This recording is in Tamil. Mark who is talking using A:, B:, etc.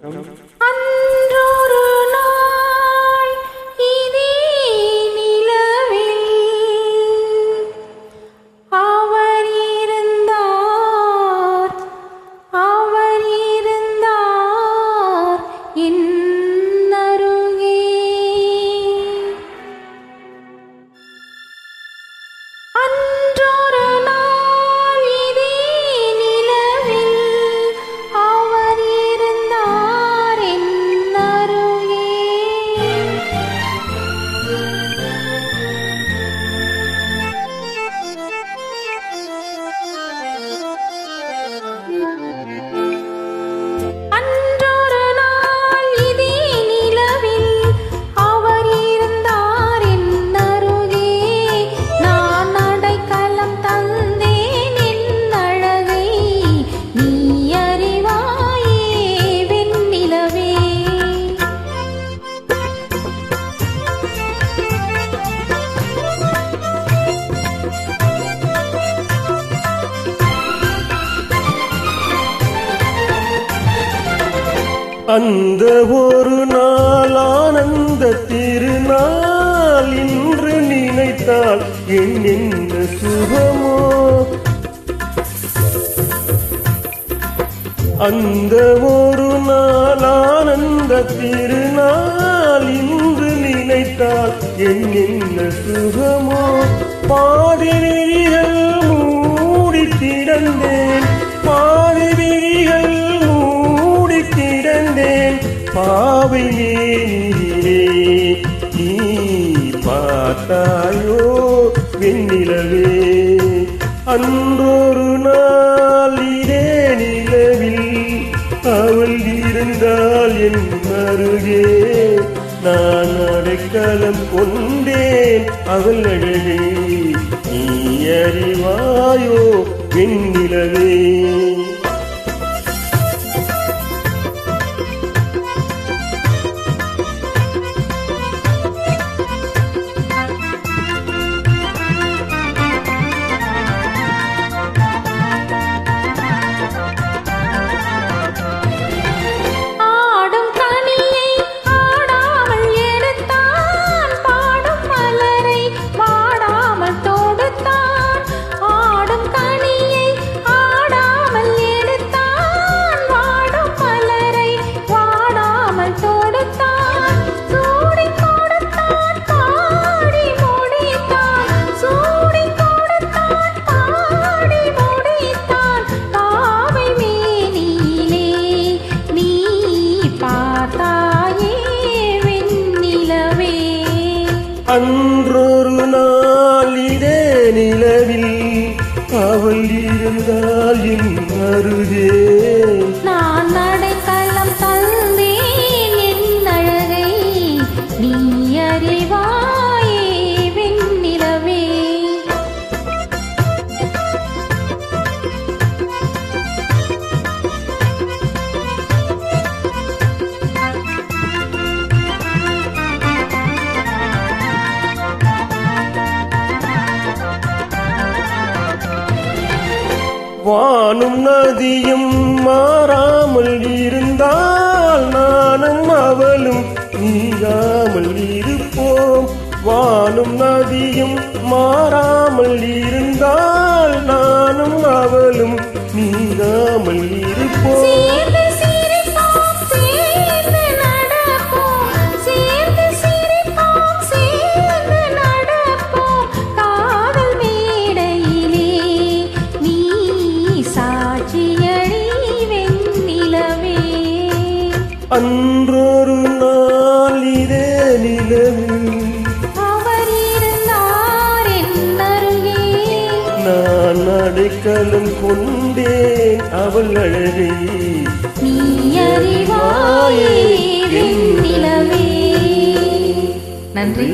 A: அன்றொரு நாள் இதே நிலவில் அவர் இருந்தார் என் அருகே. அன்றொரு நாள் இதே நிலவில் அவர் இருந்தார் என் அருகே. அன்றொரு நாள் இதே நிலவில் அவர் இருந்தார் என் அருகே. நான் அடைக்கலம் தந்தேன் என் அழகை நீ அறிவாயே வெண்ணிலவே.
B: அந்த ஒரு நாள் ஆனந்த திருநாள் இன்று நினைத்தால் என்ன சுகமோ. அந்த ஒரு நாள் ஆனந்த திருநாள் இன்று நினைத்தால் என்ன சுகமோ. பாதி விழிகள் மூடி கிடந்தேன், பாதி விழிகள் மூடி கிடந்தேன், பாவை நீரே நீ பார்த்தாயோ வெண்ணிலவே. அன்றொரு நாள் இதே நிலவில் அவள் இருந்தால் என் அருகே. நான் அடைக்கலம் கொண்டேன் அவள் அழகே நீ அறிவாயோ வெண்ணிலவே.
A: ஆடும் கனியை ஆடாமல் எடுத்தான், பாடும் மலரை வாடாமல் தொடுத்தான். ஆடும் கனியை ஆடாமல் எடுத்தான், வாடும் மலரை வாடாமல் தொடுத்தான். சூடிக் கொடுத்தான் பாடி முடித்தான், சூடிக் கொடுத்தான் பாடி முடித்தான். காவை மேனிலே நீ பார்த்தாயே வெண்ணிலவே.
B: அன்றொரு நாள் இதே நிலவில் அவள் இருந்தால் என் அருகே.
A: நான் அடைக்கலம் தந்தேன் என் அழகை நீ அறிவாயே வெண்ணிலவே.
B: வானும் நதியும் மாறாமல் இருந்தால் நானும் அவளும் நீங்காமல் இருப்போம். வானும் நதியும் மாறாமல் இருந்தால் நானும் அவளும் நீங்காமல் இருப்போம்.
A: சேர்ந்து சிரிப்போம் சேர்ந்து நடப்போம், சேர்ந்து சிரிப்போம் சேர்ந்து நடப்போம். காதல் மேடையிலே நீ சாட்சியடி வெண்ணிலவே.
B: அன்றொரு நாள் இதே நிலவில்
A: அவர் இருந்தார் என் அருகே.
B: நான் அடைக்கலம் கொண்டேன் அவள் அழகை
A: நீ அறிவாயே வெண்ணிலவே. நன்றி.